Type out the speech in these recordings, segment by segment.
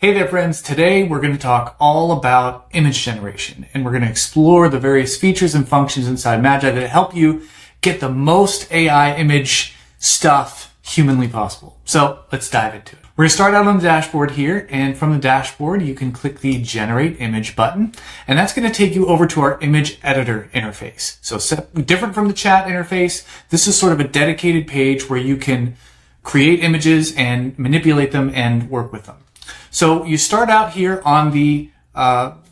Hey there friends, today we're going to talk all about image generation and we're going to explore the various features and functions inside Magai that help you get the most AI image stuff humanly possible. So let's dive into it. We're going to start out on the dashboard here, and from the dashboard you can click the Generate Image button, and that's going to take you over to our image editor interface. So different from the chat interface, this is sort of a dedicated page where you can create images and manipulate them and work with them. So you start out here on the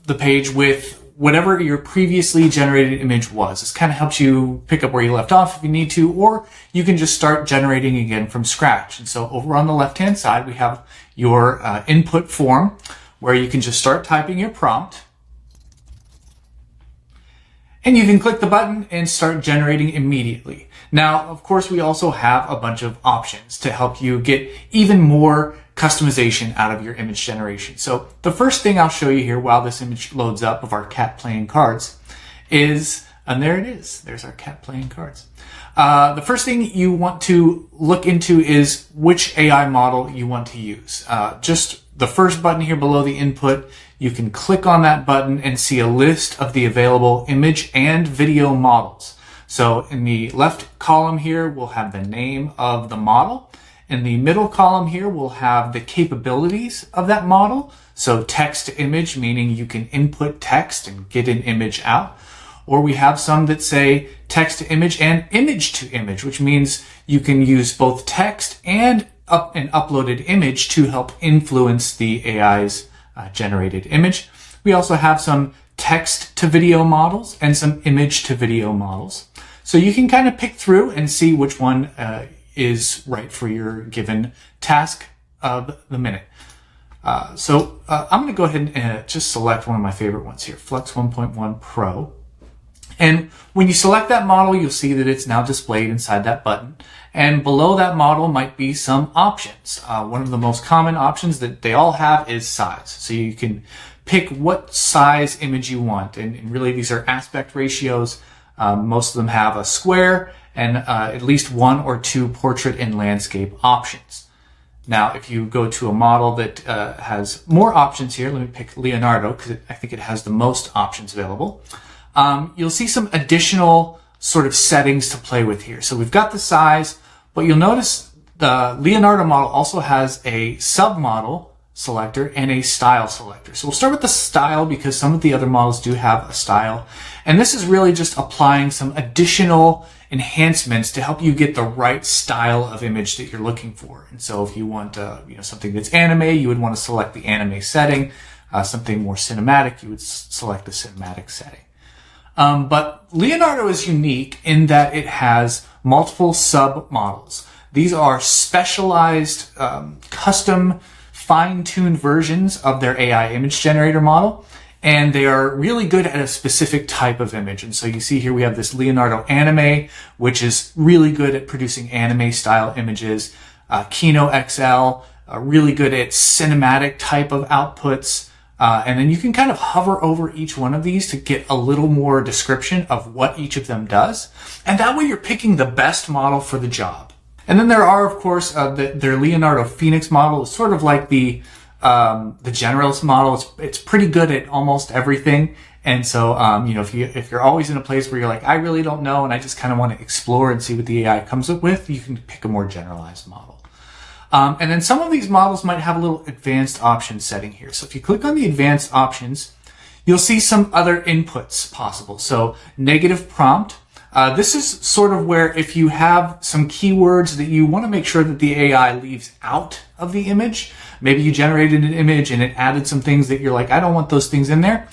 page with whatever your previously generated image was. This kind of helps you pick up where you left off if you need to, or you can just start generating again from scratch. And so over on the left-hand side, we have your input form where you can just start typing your prompt. And you can click the button and start generating immediately. Now, of course, we also have a bunch of options to help you get even more customization out of your image generation. So the first thing I'll show you here while this image loads up of our cat playing cards is, and there it is, there's our cat playing cards. The first thing you want to look into is which AI model you want to use. Just the first button here below the input, you can click on that button and see a list of the available image and video models. So in the left column here, we'll have the name of the model. In the middle column here, we'll have the capabilities of that model. So text to image, meaning you can input text and get an image out. Or we have some that say text to image and image to image, which means you can use both text and an uploaded image to help influence the AI's generated image. We also have some text to video models and some image to video models. So you can kind of pick through and see which one is right for your given task of the minute. I'm going to go ahead and just select one of my favorite ones here, Flux 1.1 Pro. And when you select that model, you'll see that it's now displayed inside that button. And below that model might be some options. One of the most common options that they all have is size. So you can pick what size image you want. And really these are aspect ratios. Most of them have a square and at least one or two portrait and landscape options. Now, if you go to a model that has more options here, let me pick Leonardo because I think it has the most options available. You'll see some additional sort of settings to play with here. So we've got the size, but you'll notice the Leonardo model also has a submodel selector and a style selector. So we'll start with the style because some of the other models do have a style. And this is really just applying some additional enhancements to help you get the right style of image that you're looking for. And so if you want something that's anime, you would want to select the anime setting. Something more cinematic, you would select the cinematic setting. But Leonardo is unique in that it has multiple sub-models. These are specialized, custom, fine-tuned versions of their AI image generator model, and they are really good at a specific type of image. And so you see here we have this Leonardo Anime, which is really good at producing anime-style images. Kino XL, really good at cinematic type of outputs. And then you can kind of hover over each one of these to get a little more description of what each of them does. And that way you're picking the best model for the job. And then there are, of course, their Leonardo Phoenix model is sort of like the generalist model. It's pretty good at almost everything. And so, if you're always in a place where you're like, I really don't know, and I just kind of want to explore and see what the AI comes up with, you can pick a more generalized model. And then some of these models might have a little advanced option setting here. So if you click on the advanced options, you'll see some other inputs possible. So negative prompt. This is sort of where if you have some keywords that you want to make sure that the AI leaves out of the image, maybe you generated an image and it added some things that you're like, I don't want those things in there.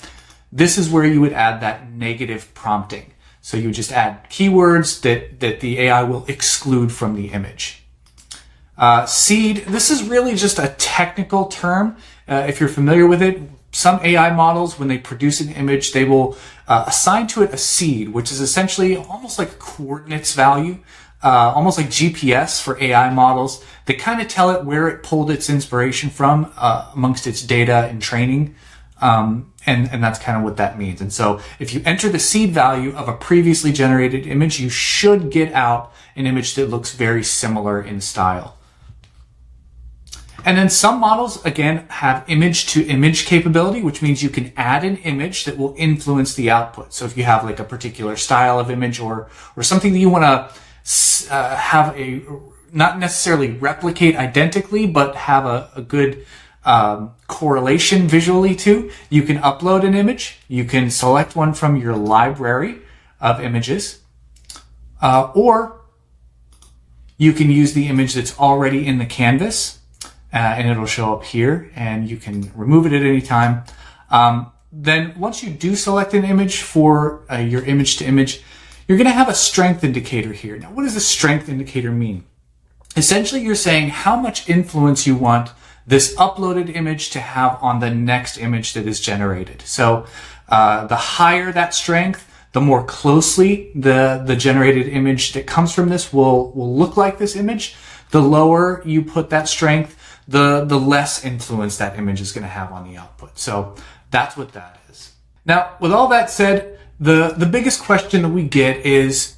This is where you would add that negative prompting. So you would just add keywords that the AI will exclude from the image. Seed, this is really just a technical term. If you're familiar with it, some AI models, when they produce an image, they will assign to it a seed, which is essentially almost like a coordinates value, almost like GPS for AI models. They kind of tell it where it pulled its inspiration from amongst its data and training. And that's kind of what that means. And so if you enter the seed value of a previously generated image, you should get out an image that looks very similar in style. And then some models, again, have image to image capability, which means you can add an image that will influence the output. So if you have like a particular style of image or something that you want to have not necessarily replicate identically, but have a good correlation visually to, you can upload an image. You can select one from your library of images, or you can use the image that's already in the canvas, and it'll show up here, and you can remove it at any time. Then once you do select an image for your image to image, you're going to have a strength indicator here. Now, what does a strength indicator mean? Essentially, you're saying how much influence you want this uploaded image to have on the next image that is generated. So the higher that strength, the more closely the generated image that comes from this will look like this image. The lower you put that strength, the less influence that image is going to have on the output. So that's what that is. Now, with all that said, the biggest question that we get is,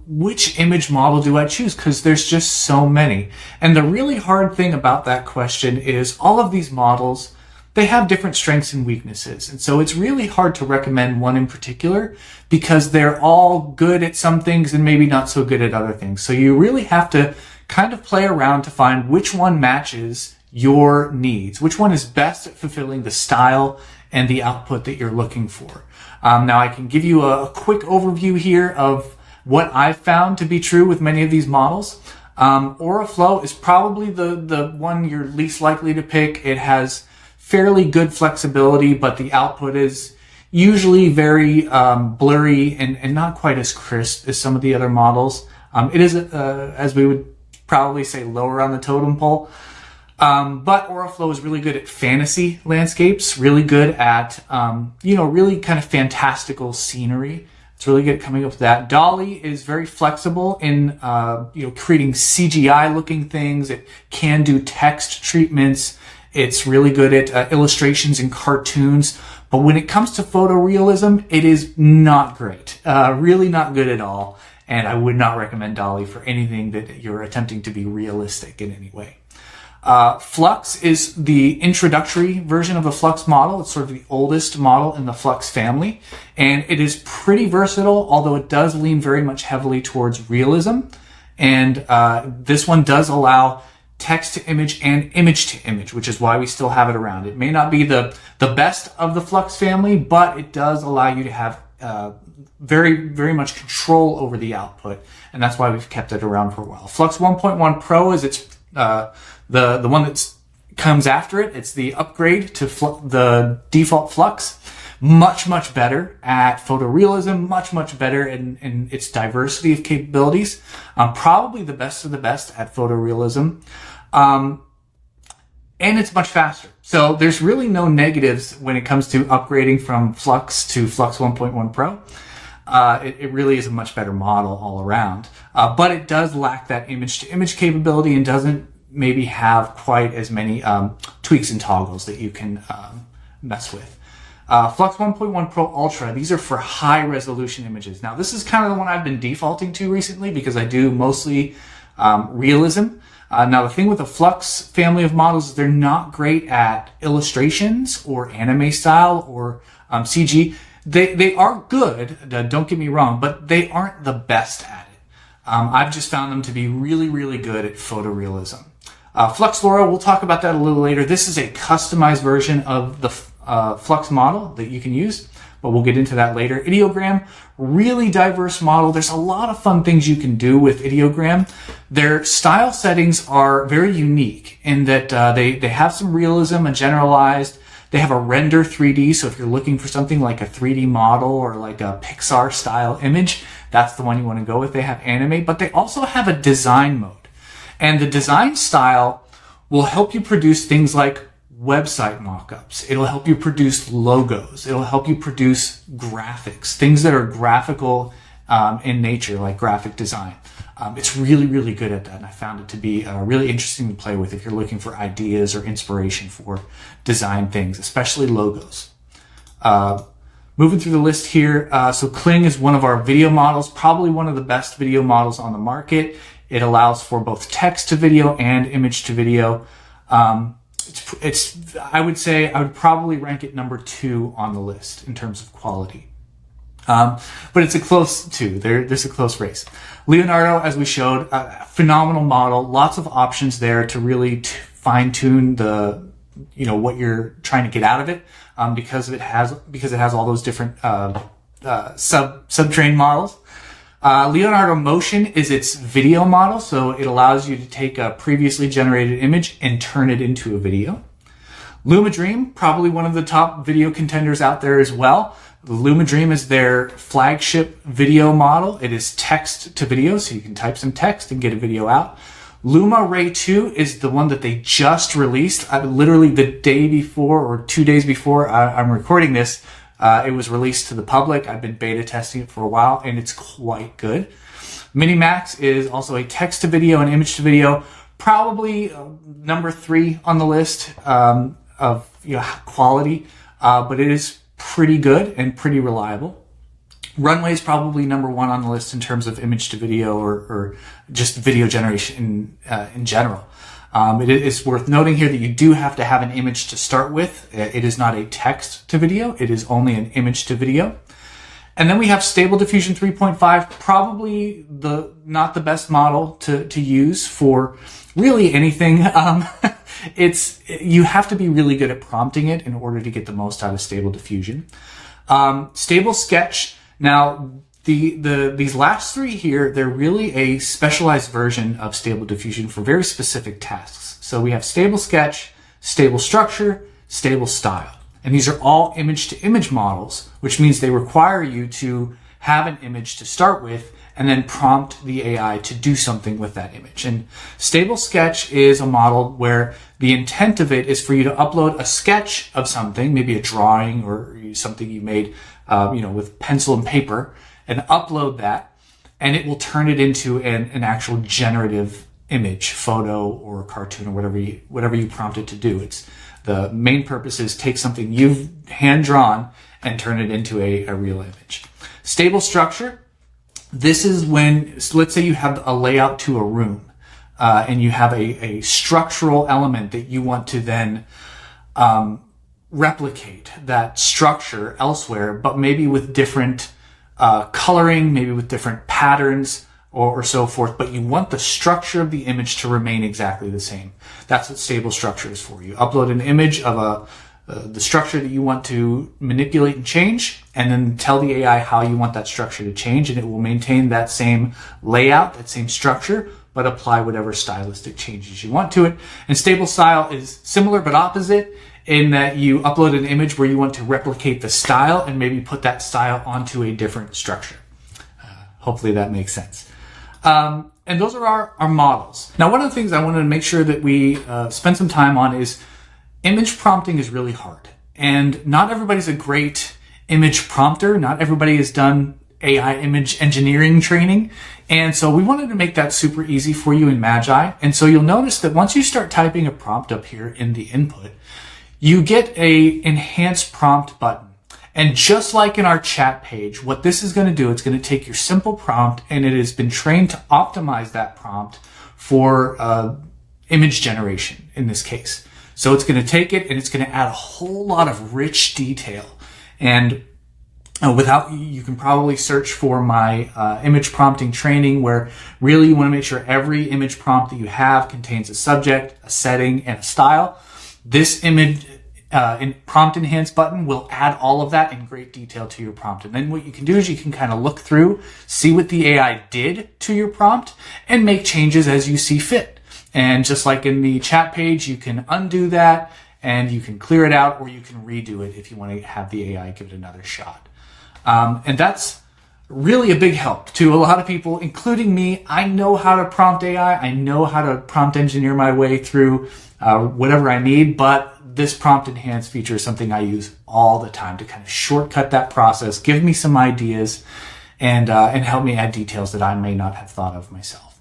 which image model do I choose? Because there's just so many. And the really hard thing about that question is all of these models, they have different strengths and weaknesses. And so it's really hard to recommend one in particular because they're all good at some things and maybe not so good at other things. So you really have to kind of play around to find which one matches your needs, which one is best at fulfilling the style and the output that you're looking for. Now I can give you a quick overview here of what I've found to be true with many of these models. Auraflow is probably the one you're least likely to pick. It has fairly good flexibility, but the output is usually very blurry and not quite as crisp as some of the other models. It is, as we would probably say, lower on the totem pole. But Auraflow is really good at fantasy landscapes, really good at, really kind of fantastical scenery. It's really good at coming up with that. DALL-E is very flexible in, creating CGI looking things. It can do text treatments. It's really good at illustrations and cartoons. But when it comes to photorealism, it is not great. Really not good at all. And I would not recommend DALL-E for anything that you're attempting to be realistic in any way. Flux is the introductory version of the Flux model. It's sort of the oldest model in the Flux family. And it is pretty versatile, although it does lean very much heavily towards realism. And this one does allow text to image and image to image, which is why we still have it around. It may not be the best of the Flux family, but it does allow you to have very, very much control over the output. And that's why we've kept it around for a while. Flux 1.1 Pro is its the one that comes after it. It's the upgrade to the default Flux. Much, much better at photorealism, much better in its diversity of capabilities. Probably the best of the best at photorealism. And it's much faster. So there's really no negatives when it comes to upgrading from Flux to Flux 1.1 Pro. It really is a much better model all around. But it does lack that image to image capability and doesn't maybe have quite as many tweaks and toggles that you can mess with. Flux 1.1 Pro Ultra, these are for high resolution images. Now this is kind of the one I've been defaulting to recently because I do mostly realism. Now the thing with the Flux family of models is they're not great at illustrations or anime style or CG. They are good, don't get me wrong, but they aren't the best at it. I've just found them to be really, really good at photorealism. Flux Laura, we'll talk about that a little later. This is a customized version of the Flux model that you can use, but we'll get into that later. Ideogram, really diverse model. There's a lot of fun things you can do with Ideogram. Their style settings are very unique in that they have some realism and generalized. They have a render 3D, so if you're looking for something like a 3D model or like a Pixar style image, that's the one you want to go with. They have anime, but they also have a design mode. And the design style will help you produce things like website mockups. It'll help you produce logos. It'll help you produce graphics, things that are graphical in nature, like graphic design. It's really, really good at that, and I found it to be really interesting to play with if you're looking for ideas or inspiration for design things, especially logos. Moving through the list here, so Kling is one of our video models, probably one of the best video models on the market. It allows for both text to video and image to video. I would say I would probably rank it number 2 on the list in terms of quality. But it's a close 2. There's a close race. Leonardo, as we showed, a phenomenal model, lots of options there to really fine tune what you're trying to get out of it, because it has all those different, sub-trained models. Leonardo Motion is its video model, so it allows you to take a previously generated image and turn it into a video. LumaDream, probably one of the top video contenders out there as well. The LumaDream is their flagship video model. It is text to video, so you can type some text and get a video out. Luma Ray 2 is the one that they just released. Literally the day before or 2 days before I'm recording this, it was released to the public. I've been beta testing it for a while, and it's quite good. Minimax is also a text to video and image to video, probably number 3 on the list of quality, but it is pretty good and pretty reliable. Runway is probably number 1 on the list in terms of image to video or just video generation in general. It is worth noting here that you do have to have an image to start with. It is not a text to video. It is only an image to video. And then we have Stable Diffusion 3.5, probably not the best model to use for really anything. You have to be really good at prompting it in order to get the most out of Stable Diffusion. Stable Sketch. Now, these last 3 here, they're really a specialized version of Stable Diffusion for very specific tasks. So we have Stable Sketch, Stable Structure, Stable Style. And these are all image-to-image models, which means they require you to have an image to start with and then prompt the AI to do something with that image. And Stable Sketch is a model where the intent of it is for you to upload a sketch of something, maybe a drawing or something you made with pencil and paper, and upload that, and it will turn it into an actual generative image, photo or cartoon or whatever you prompt it to do. The main purpose is take something you've hand drawn and turn it into a real image. Stable Structure. This is when, let's say you have a layout to a room, and you have a structural element that you want to then replicate that structure elsewhere, but maybe with different coloring, maybe with different patterns or so forth, but you want the structure of the image to remain exactly the same. That's what Stable Structure is for. You upload an image of the structure that you want to manipulate and change, and then tell the AI how you want that structure to change, and it will maintain that same layout, that same structure, but apply whatever stylistic changes you want to it. And Stable Style is similar but opposite, in that you upload an image where you want to replicate the style and maybe put that style onto a different structure. Hopefully that makes sense. And those are our models. Now, one of the things I wanted to make sure that we spend some time on is image prompting is really hard. And not everybody's a great image prompter. Not everybody has done AI image engineering training. And so we wanted to make that super easy for you in Magai. And so you'll notice that once you start typing a prompt up here in the input, you get a enhance prompt button. And just like in our chat page, what this is going to do, it's going to take your simple prompt, and it has been trained to optimize that prompt for image generation in this case. So it's going to take it and it's going to add a whole lot of rich detail. And you can probably search for my image prompting training, where really you want to make sure every image prompt that you have contains a subject, a setting, and a style. This image prompt enhance button will add all of that in great detail to your prompt. And then what you can do is you can kind of look through, see what the AI did to your prompt, and make changes as you see fit. And just like in the chat page, you can undo that and you can clear it out, or you can redo it if you want to have the AI give it another shot. And that's really a big help to a lot of people, including me. I know how to prompt AI. I know how to prompt engineer my way through whatever I need, but this prompt enhance feature is something I use all the time to kind of shortcut that process, give me some ideas, and help me add details that I may not have thought of myself.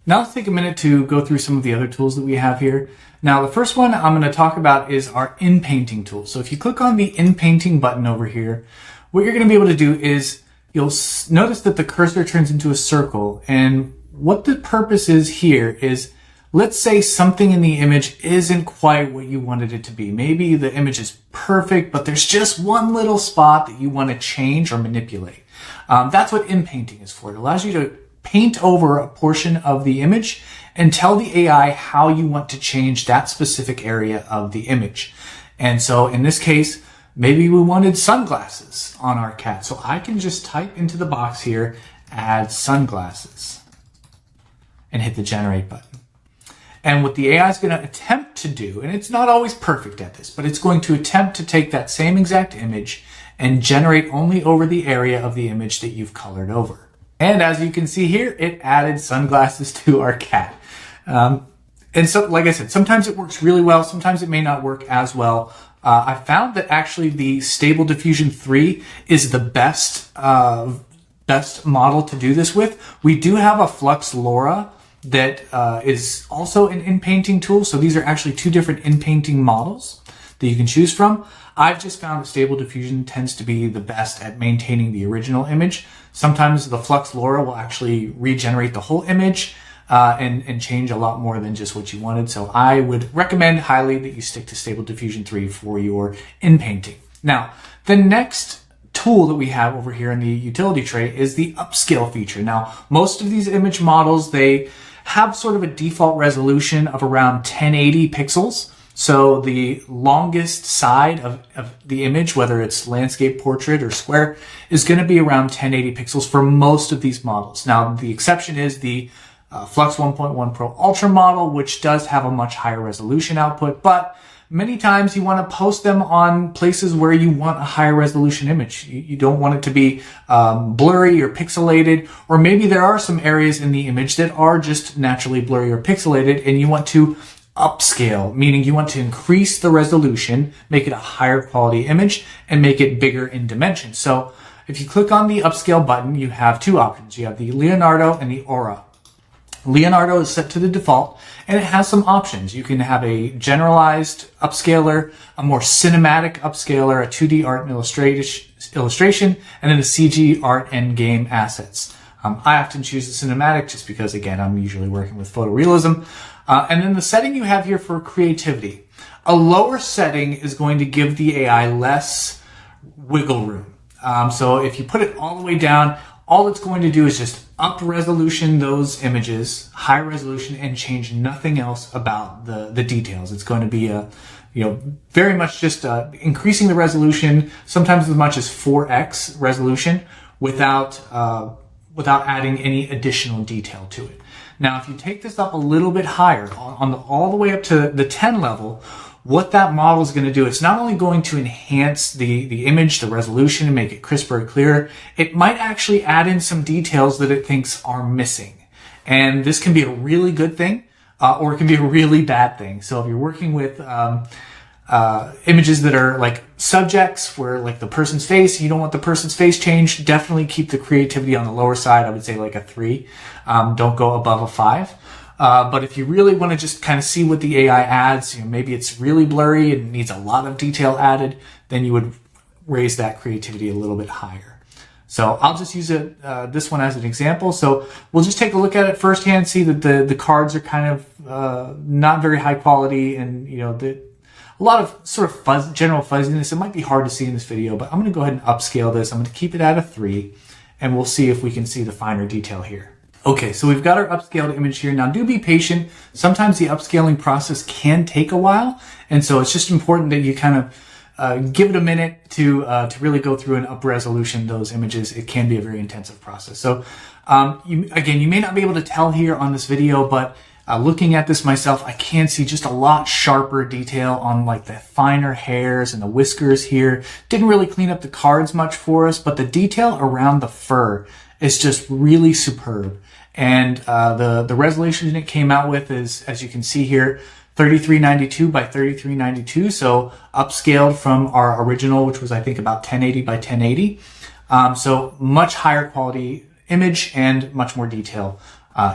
Now let's take a minute to go through some of the other tools that we have here. Now the first one I'm going to talk about is our Inpainting tool. So if you click on the Inpainting button over here, what you're going to be able to do is you'll notice that the cursor turns into a circle, and what the purpose is here is let's say something in the image isn't quite what you wanted it to be. Maybe the image is perfect, but there's just one little spot that you want to change or manipulate. That's what inpainting is for. It allows you to paint over a portion of the image and tell the AI how you want to change that specific area of the image. And so in this case, maybe we wanted sunglasses on our cat. So I can just type into the box here, add sunglasses, and hit the generate button. And what the AI is going to attempt to do, and it's not always perfect at this, but it's going to attempt to take that same exact image and generate only over the area of the image that you've colored over. And as you can see here, it added sunglasses to our cat. And so, like I said, sometimes it works really well. Sometimes it may not work as well. I found that actually the Stable Diffusion 3 is the best model to do this with. We do have a Flux LoRa that is also an inpainting tool. So these are actually two different inpainting models that you can choose from. I've just found that Stable Diffusion tends to be the best at maintaining the original image. Sometimes the Flux LoRa will actually regenerate the whole image and change a lot more than just what you wanted. So I would recommend highly that you stick to Stable Diffusion 3 for your inpainting. Now, the next tool that we have over here in the utility tray is the upscale feature. Now, most of these image models, they have sort of a default resolution of around 1080 pixels. So the longest side of the image, whether it's landscape, portrait, or square, is going to be around 1080 pixels for most of these models. Now, the exception is the Flux 1.1 Pro Ultra model, which does have a much higher resolution output, but many times you want to post them on places where you want a higher resolution image. You don't want it to be blurry or pixelated, or maybe there are some areas in the image that are just naturally blurry or pixelated, and you want to upscale, meaning you want to increase the resolution, make it a higher quality image, and make it bigger in dimension. So if you click on the upscale button, you have two options. You have the Leonardo and the Aura. Leonardo is set to the default, and it has some options. You can have a generalized upscaler, a more cinematic upscaler, a 2D art and illustration, and then a CG art and game assets. I often choose the cinematic just because, again, I'm usually working with photorealism. And then the setting you have here for creativity. A lower setting is going to give the AI less wiggle room. So if you put it all the way down, all it's going to do is just up resolution those images, high resolution, and change nothing else about the details. It's going to be very much just increasing the resolution, sometimes as much as 4x resolution, without adding any additional detail to it. Now, if you take this up a little bit higher, all the way up to the 10 level, what that model is going to do, it's not only going to enhance the image, the resolution, and make it crisper and clearer, it might actually add in some details that it thinks are missing. And this can be a really good thing, or it can be a really bad thing. So if you're working with images that are like subjects where like the person's face, you don't want the person's face changed, definitely keep the creativity on the lower side. I would say like a 3. Don't go above a 5. But if you really want to just kind of see what the AI adds, maybe it's really blurry and needs a lot of detail added, then you would raise that creativity a little bit higher. So I'll just use this one as an example. So we'll just take a look at it firsthand, see that the cards are kind of not very high quality, and a lot of sort of general fuzziness. It might be hard to see in this video, but I'm going to go ahead and upscale this. I'm going to keep it at a 3, and we'll see if we can see the finer detail here. Okay, so we've got our upscaled image here. Now, do be patient. Sometimes the upscaling process can take a while, and so it's just important that you kind of give it a minute to really go through and up resolution those images. It can be a very intensive process. So, you may not be able to tell here on this video, but looking at this myself, I can see just a lot sharper detail on like the finer hairs and the whiskers here. Didn't really clean up the cards much for us, but the detail around the fur is just really superb. And the resolution it came out with is, as you can see here, 3392 by 3392. So upscaled from our original, which was I think about 1080 by 1080. So much higher quality image and much more detail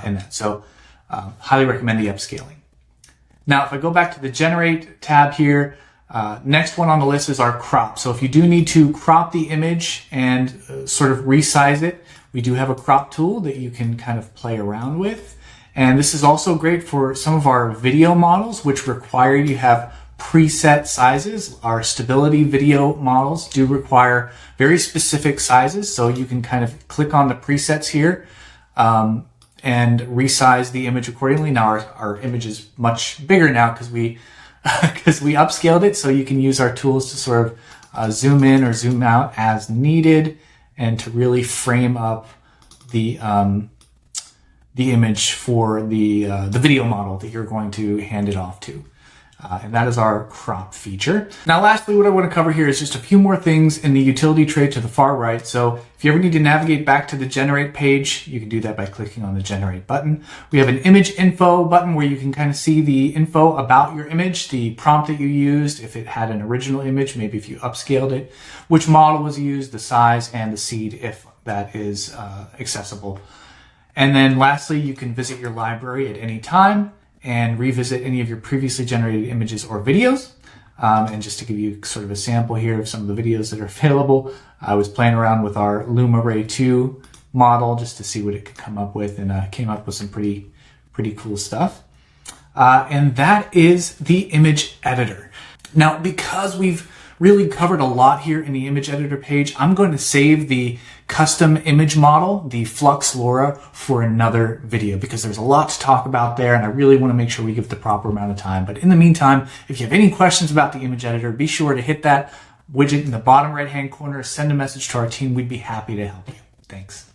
in that. So highly recommend the upscaling. Now, if I go back to the Generate tab here, next one on the list is our crop. So if you do need to crop the image and sort of resize it, we do have a crop tool that you can kind of play around with. And this is also great for some of our video models, which require you have preset sizes. Our stability video models do require very specific sizes. So you can kind of click on the presets here and resize the image accordingly. Now our image is much bigger now because we upscaled it. So you can use our tools to sort of zoom in or zoom out as needed and to really frame up the image for the video model that you're going to hand it off to. And that is our crop feature. Now, lastly, what I want to cover here is just a few more things in the utility tray to the far right. So if you ever need to navigate back to the generate page, you can do that by clicking on the generate button. We have an image info button where you can kind of see the info about your image, the prompt that you used, if it had an original image, maybe if you upscaled it, which model was used, the size, and the seed if that is accessible. And then lastly, you can visit your library at any time and revisit any of your previously generated images or videos. And just to give you sort of a sample here of some of the videos that are available, I was playing around with our Luma Ray 2 model just to see what it could come up with, and came up with some pretty cool stuff. And that is the image editor. Now, because we've really covered a lot here in the image editor page, I'm going to save the custom image model, the Flux LoRa, for another video because there's a lot to talk about there and I really want to make sure we give the proper amount of time. But in the meantime, if you have any questions about the image editor, be sure to hit that widget in the bottom right hand corner, send a message to our team. We'd be happy to help you. Thanks.